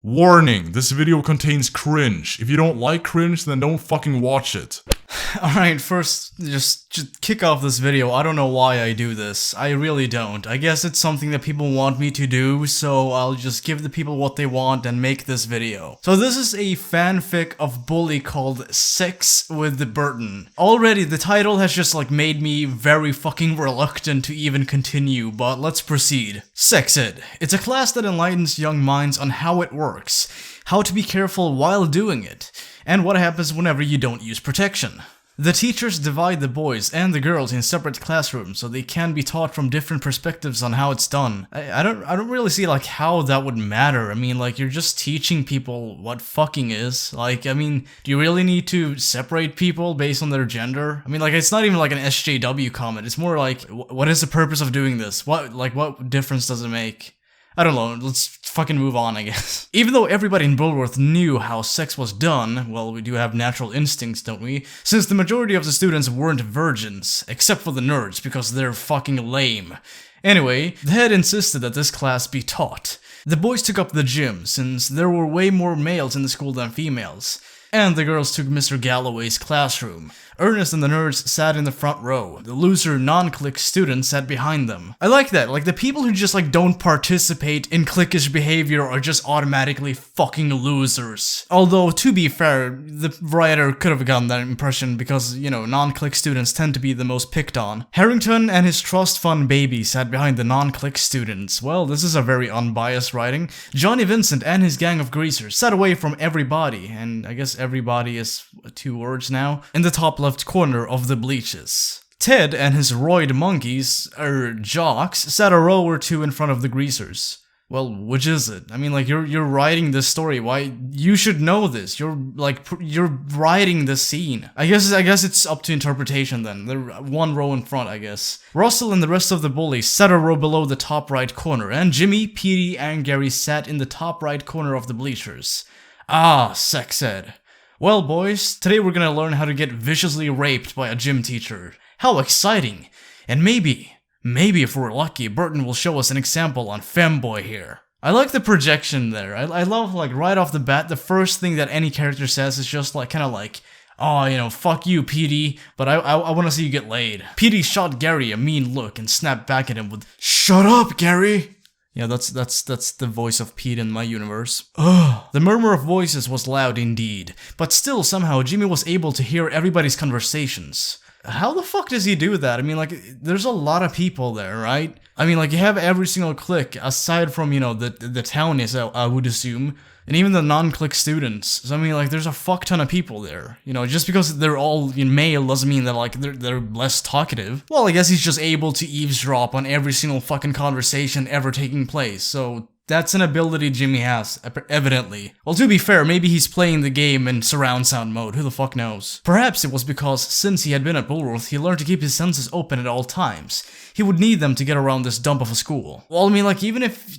Warning, this video contains cringe. If you don't like cringe, then don't fucking watch it. Alright, first, just kick off this video. I don't know why I do this. I really don't. I guess it's something that people want me to do, so I'll just give the people what they want and make this video. So this is a fanfic of Bully called Sex with Burton. Already, the title has just made me very fucking reluctant to even continue, but let's proceed. Sex Ed. It's a class that enlightens young minds on how it works, how to be careful while doing it, and what happens whenever you don't use protection. The teachers divide the boys and the girls in separate classrooms so they can be taught from different perspectives on how it's done. I don't really see how that would matter. I mean, you're just teaching people what fucking is. Do you really need to separate people based on their gender? I mean, it's not even an SJW comment. It's more what is the purpose of doing this? What difference does it make? I don't know, let's fucking move on, I guess. Even though everybody in Bullworth knew how sex was done, well, we do have natural instincts, don't we? Since the majority of the students weren't virgins, except for the nerds, because they're fucking lame. Anyway, the head insisted that this class be taught. The boys took up the gym, since there were way more males in the school than females. And the girls took Mr. Galloway's classroom. Ernest and the nerds sat in the front row. The loser non-clique students sat behind them. I like that, the people who just don't participate in cliquish behavior are just automatically fucking losers. Although, to be fair, the writer could have gotten that impression because, non-clique students tend to be the most picked on. Harrington and his trust fund baby sat behind the non-clique students. Well, this is a very unbiased writing. Johnny Vincent and his gang of greasers sat away from everybody, and I guess everybody is 2 words now, in the top left corner of the bleachers. Ted and his roid monkeys, jocks, sat a row or 2 in front of the greasers. Well, which is it? I mean, you're writing this story. Why? You should know this. You're writing the scene. I guess it's up to interpretation then. They're 1 row in front, I guess. Russell and the rest of the bullies sat a row below the top right corner, and Jimmy, Petey, and Gary sat in the top right corner of the bleachers. Ah, Sex Ed. Well, boys, today we're gonna learn how to get viciously raped by a gym teacher. How exciting! And maybe if we're lucky, Burton will show us an example on Femboy here. I like the projection there. I love, right off the bat, the first thing that any character says is just oh, fuck you, Petey, but I wanna see you get laid. Petey shot Gary a mean look and snapped back at him with, "Shut up, Gary!" Yeah, that's the voice of Pete in my universe. Ugh. The murmur of voices was loud indeed, but still somehow Jimmy was able to hear everybody's conversations. How the fuck does he do that? I mean, there's a lot of people there, right? I mean, you have every single clique, aside from, the townies, I would assume, and even the non-clique students. So, I mean, there's a fuck ton of people there. Just because they're all male doesn't mean that, they're less talkative. Well, I guess he's just able to eavesdrop on every single fucking conversation ever taking place, so that's an ability Jimmy has, evidently. Well, to be fair, maybe he's playing the game in surround sound mode, who the fuck knows? Perhaps it was because, since he had been at Bullworth, he learned to keep his senses open at all times. He would need them to get around this dump of a school. Well, I mean, even if,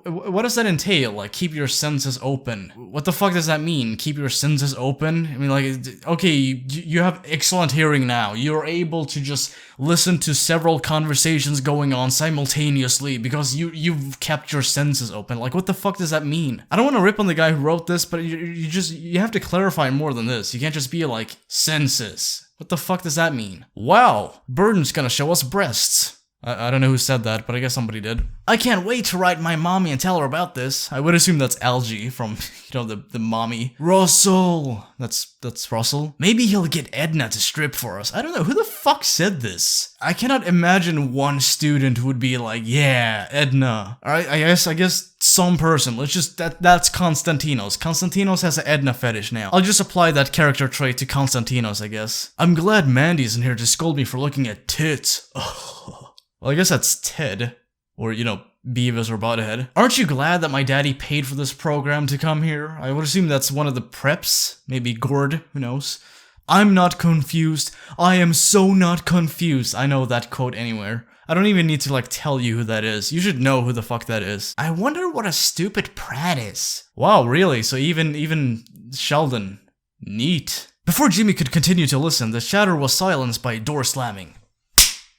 what does that entail? Keep your senses open. What the fuck does that mean? Keep your senses open? I mean, okay, you have excellent hearing now. You're able to just listen to several conversations going on simultaneously because you've kept your senses open. What the fuck does that mean? I don't want to rip on the guy who wrote this, but you have to clarify more than this. You can't just be senses. What the fuck does that mean? Wow, Burton's gonna show us breasts. I don't know who said that, but I guess somebody did. I can't wait to write my mommy and tell her about this. I would assume that's Algie from, the mommy. Russell! That's Russell. Maybe he'll get Edna to strip for us. I don't know, who the fuck said this? I cannot imagine one student who would be yeah, Edna. Alright, I guess some person. That's Konstantinos. Konstantinos has an Edna fetish now. I'll just apply that character trait to Konstantinos, I guess. I'm glad Mandy's in here to scold me for looking at tits. Oh. Well, I guess that's Ted. Or, Beavis or Butthead. Aren't you glad that my daddy paid for this program to come here? I would assume that's one of the preps. Maybe Gord, who knows? I'm not confused. I am so not confused. I know that quote anywhere. I don't even need to, tell you who that is. You should know who the fuck that is. I wonder what a stupid prat is. Wow, really? So even Sheldon. Neat. Before Jimmy could continue to listen, the chatter was silenced by a door slamming.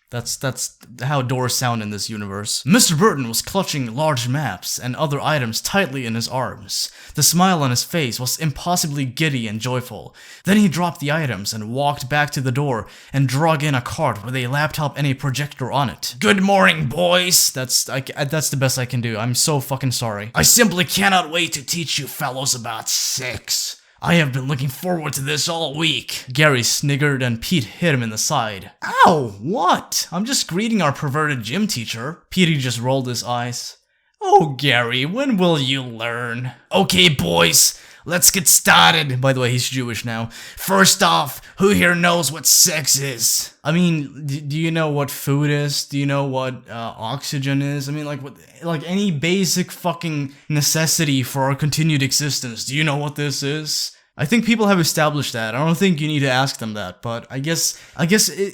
That's how doors sound in this universe. Mr. Burton was clutching large maps and other items tightly in his arms. The smile on his face was impossibly giddy and joyful. Then he dropped the items and walked back to the door and drug in a cart with a laptop and a projector on it. Good morning, boys! That's the best I can do. I'm so fucking sorry. I simply cannot wait to teach you fellows about sex. I have been looking forward to this all week. Gary sniggered and Pete hit him in the side. Ow, what? I'm just greeting our perverted gym teacher. Petey just rolled his eyes. Oh, Gary, when will you learn? Okay, boys, let's get started. By the way, he's Jewish now. First off, who here knows what sex is? I mean, do you know what food is? Do you know what oxygen is? I mean, like any basic fucking necessity for our continued existence. Do you know what this is? I think people have established that. I don't think you need to ask them that, but I guess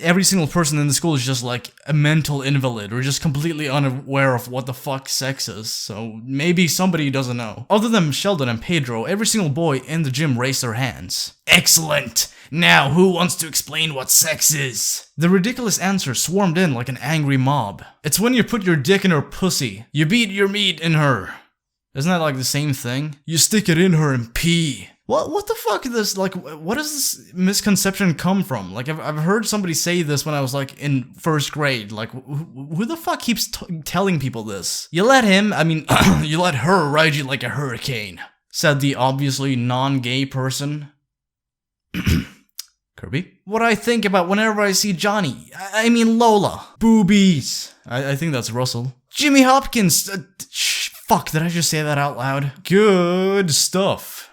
every single person in the school is just like a mental invalid or just completely unaware of what the fuck sex is. So maybe somebody doesn't know. Other than Sheldon and Pedro, every single boy in the gym raised their hands. Excellent! Now, who wants to explain what sex is? The ridiculous answer swarmed in like an angry mob. It's when you put your dick in her pussy. You beat your meat in her. Isn't that like the same thing? You stick it in her and pee. What the fuck is this? Like, what does this misconception come from? Like, I've heard somebody say this when I was like in first grade. Like, who the fuck keeps telling people this? You let him, you let her ride you like a hurricane, said the obviously non-gay person. Kirby? What I think about whenever I see Johnny, Lola. Boobies. I think that's Russell. Jimmy Hopkins. Fuck, did I just say that out loud? Good stuff.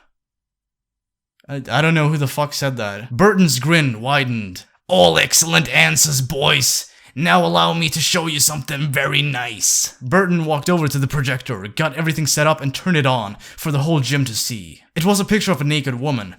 I don't know who the fuck said that. Burton's grin widened. All excellent answers, boys. Now allow me to show you something very nice. Burton walked over to the projector, got everything set up, and turned it on for the whole gym to see. It was a picture of a naked woman.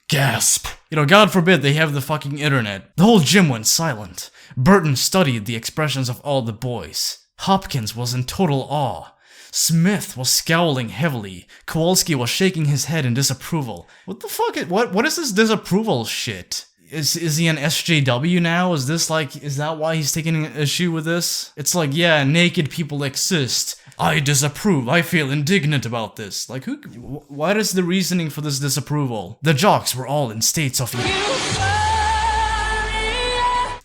Gasp. God forbid they have the fucking internet. The whole gym went silent. Burton studied the expressions of all the boys. Hopkins was in total awe. Smith was scowling heavily. Kowalski was shaking his head in disapproval. What the fuck? What is this disapproval shit? Is he an SJW now? Is that why he's taking an issue with this? It's like, yeah, naked people exist. I disapprove. I feel indignant about this. Like, what is the reasoning for this disapproval? The jocks were all in states of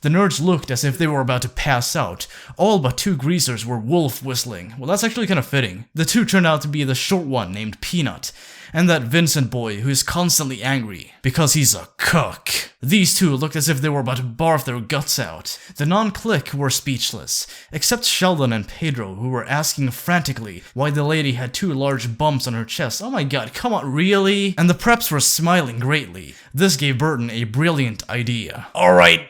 The nerds looked as if they were about to pass out. All but two greasers were wolf whistling. Well, that's actually kind of fitting. The two turned out to be the short one named Peanut, and that Vincent boy who is constantly angry because he's a cuck. These two looked as if they were about to barf their guts out. The non-clique were speechless, except Sheldon and Pedro, who were asking frantically why the lady had two large bumps on her chest. Oh my god, come on, really? And the preps were smiling greatly. This gave Burton a brilliant idea. Alright.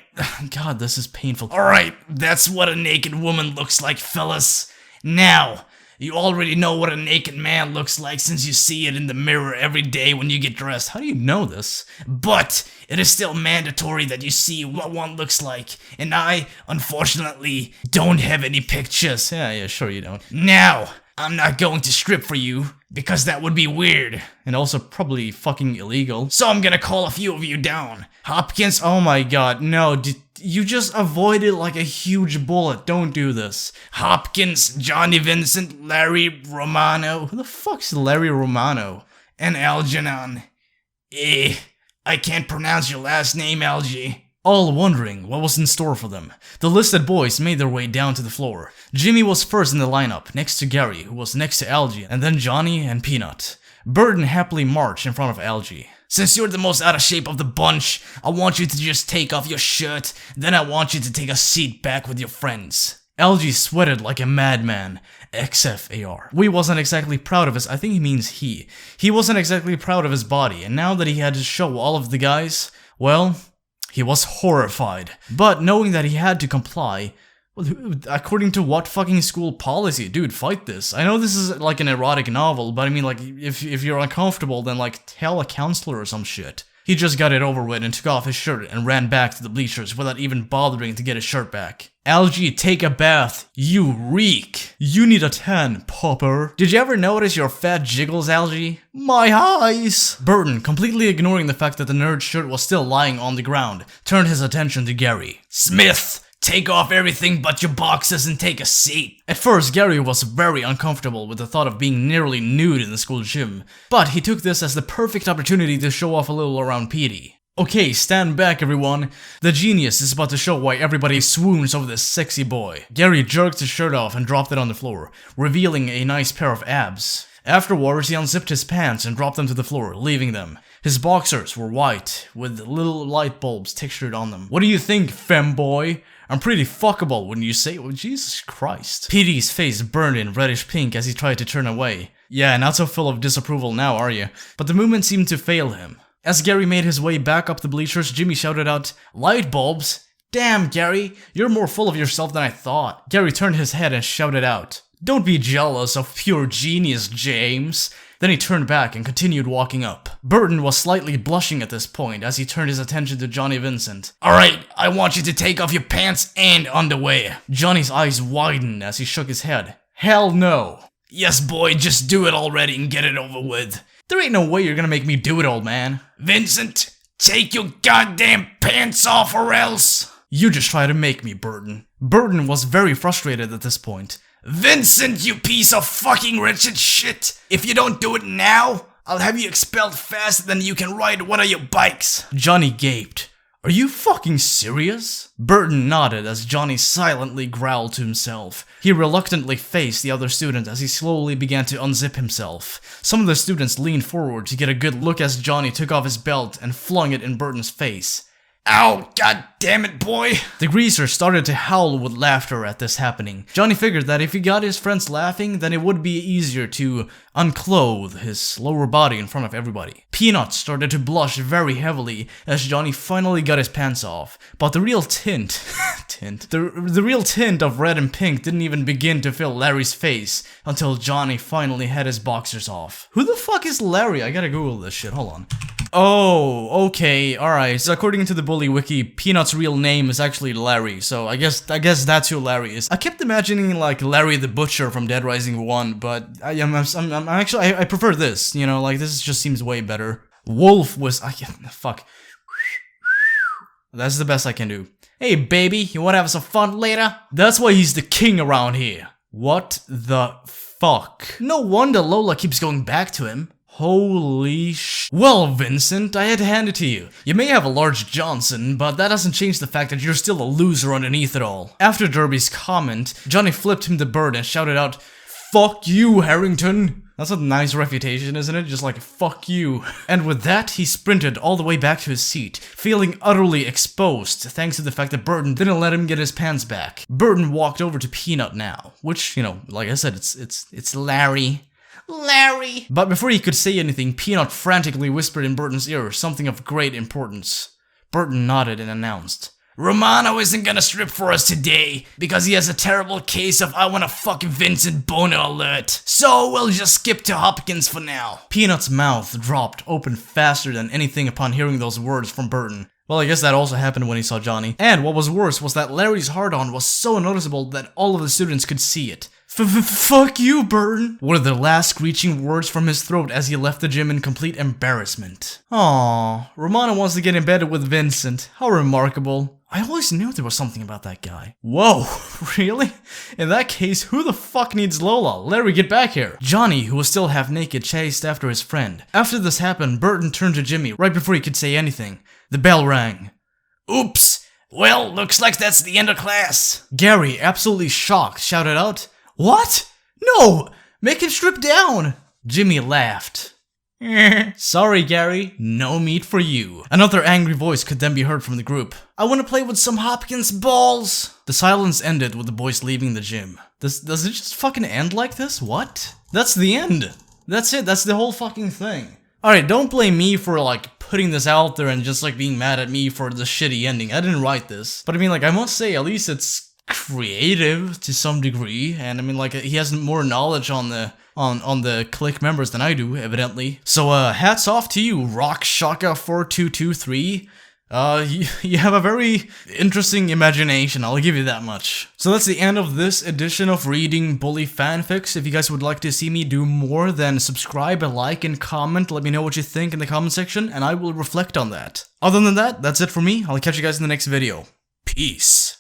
God, this is painful. Alright, that's what a naked woman looks like, fellas. Now, you already know what a naked man looks like since you see it in the mirror every day when you get dressed. How do you know this? But it is still mandatory that you see what one looks like. And I, unfortunately, don't have any pictures. Yeah, sure you don't. Now, I'm not going to strip for you, because that would be weird. And also probably fucking illegal. So I'm gonna call a few of you down. Hopkins, oh my god, no, you just avoided like a huge bullet. Don't do this. Hopkins, Johnny Vincent, Larry Romano. Who the fuck's Larry Romano? And Algernon. I can't pronounce your last name, Algie. All wondering what was in store for them, the listed boys made their way down to the floor. Jimmy was first in the lineup, next to Gary, who was next to Algie, and then Johnny and Peanut. Burton happily marched in front of Algie. Since you're the most out of shape of the bunch, I want you to just take off your shirt, then I want you to take a seat back with your friends. Algie sweated like a madman. XFAR. We wasn't exactly proud of his, I think he means he. He wasn't exactly proud of his body, and now that he had to show all of the guys, well, he was horrified. But knowing that he had to comply, well, according to what fucking school policy? Dude, fight this. I know this is like an erotic novel, but I mean, like, if you're uncomfortable, then like tell a counselor or some shit. He just got it over with and took off his shirt and ran back to the bleachers without even bothering to get his shirt back. Algie, take a bath. You reek. You need a tan, Popper. Did you ever notice your fat jiggles, Algie? My eyes. Burton, completely ignoring the fact that the nerd's shirt was still lying on the ground, turned his attention to Gary. Smith, take off everything but your boxes and take a seat. At first, Gary was very uncomfortable with the thought of being nearly nude in the school gym, but he took this as the perfect opportunity to show off a little around Petey. Okay, stand back everyone. The genius is about to show why everybody swoons over this sexy boy. Gary jerked his shirt off and dropped it on the floor, revealing a nice pair of abs. Afterwards, he unzipped his pants and dropped them to the floor, leaving them. His boxers were white, with little light bulbs textured on them. What do you think, femboy? I'm pretty fuckable, wouldn't you say? Oh, Jesus Christ. Petey's face burned in reddish pink as he tried to turn away. Yeah, not so full of disapproval now, are you? But the movement seemed to fail him. As Gary made his way back up the bleachers, Jimmy shouted out, "Light bulbs? Damn, Gary, you're more full of yourself than I thought." Gary turned his head and shouted out, "Don't be jealous of pure genius, James." Then he turned back and continued walking up. Burton was slightly blushing at this point as he turned his attention to Johnny Vincent. "Alright, I want you to take off your pants and underwear." Johnny's eyes widened as he shook his head. "Hell no." "Yes, boy, just do it already and get it over with." "There ain't no way you're gonna make me do it, old man." "Vincent, take your goddamn pants off or else." "You just try to make me, Burton." Burton was very frustrated at this point. "Vincent, you piece of fucking wretched shit! If you don't do it now, I'll have you expelled faster than you can ride one of your bikes." Johnny gaped. "Are you fucking serious?" Burton nodded as Johnny silently growled to himself. He reluctantly faced the other student as he slowly began to unzip himself. Some of the students leaned forward to get a good look as Johnny took off his belt and flung it in Burton's face. "Ow, god damn it, boy!" The greaser started to howl with laughter at this happening. Johnny figured that if he got his friends laughing, then it would be easier to unclothe his lower body in front of everybody. Peanut started to blush very heavily as Johnny finally got his pants off, but the real tint the real tint of red and pink didn't even begin to fill Larry's face until Johnny finally had his boxers off. Who the fuck is Larry? I gotta Google this shit, hold on. Oh, okay, alright. So according to the Bully Wiki, Peanut's real name is actually Larry, so I guess that's who Larry is. I kept imagining like Larry the Butcher from Dead Rising 1, but I'm actually I prefer this, you know, like this just seems way better. Wolf was fuck. That's the best I can do. "Hey baby, you wanna have some fun later?" That's why he's the king around here. What the fuck? No wonder Lola keeps going back to him. Holy sh... Well, Vincent, I had to hand it to you. You may have a large Johnson, but that doesn't change the fact that you're still a loser underneath it all. After Derby's comment, Johnny flipped him the bird and shouted out, "Fuck you, Harrington!" That's a nice reputation, isn't it? Just like, fuck you. And with that, he sprinted all the way back to his seat, feeling utterly exposed thanks to the fact that Burton didn't let him get his pants back. Burton walked over to Peanut now, which, you know, like I said, it's Larry. Larry! But before he could say anything, Peanut frantically whispered in Burton's ear something of great importance. Burton nodded and announced, "Romano isn't gonna strip for us today, because he has a terrible case of I wanna fuck Vincent boner alert. So we'll just skip to Hopkins for now." Peanut's mouth dropped open faster than anything upon hearing those words from Burton. Well, I guess that also happened when he saw Johnny. And what was worse was that Larry's hard-on was so noticeable that all of the students could see it. Fuck you, Burton, were the last screeching words from his throat as he left the gym in complete embarrassment. Aww, Romano wants to get in bed with Vincent. How remarkable. I always knew there was something about that guy. Whoa, really? In that case, who the fuck needs Lola? Larry, get back here. Johnny, who was still half naked, chased after his friend. After this happened, Burton turned to Jimmy right before he could say anything. The bell rang. "Oops. Well, looks like that's the end of class." Gary, absolutely shocked, shouted out, "What? No! Make him strip down!" Jimmy laughed. "Sorry, Gary, no meat for you." Another angry voice could then be heard from the group. "I want to play with some Hopkins balls." The silence ended with the boys leaving the gym. Does it just fucking end like this? What? That's the end. That's it, that's the whole fucking thing. Alright, don't blame me for like putting this out there and just like being mad at me for the shitty ending. I didn't write this. But I mean, like, I must say, at least it's creative to some degree, and I mean, like, he has more knowledge on the clique members than I do, evidently. So hats off to you, Rock Shaka 4223. You have a very interesting imagination, I'll give you that much. So that's the end of this edition of Reading Bully Fanfics. If you guys would like to see me do more, then subscribe, like, and comment. Let me know what you think in the comment section, and I will reflect on that. Other than that, that's it for me. I'll catch you guys in the next video. Peace.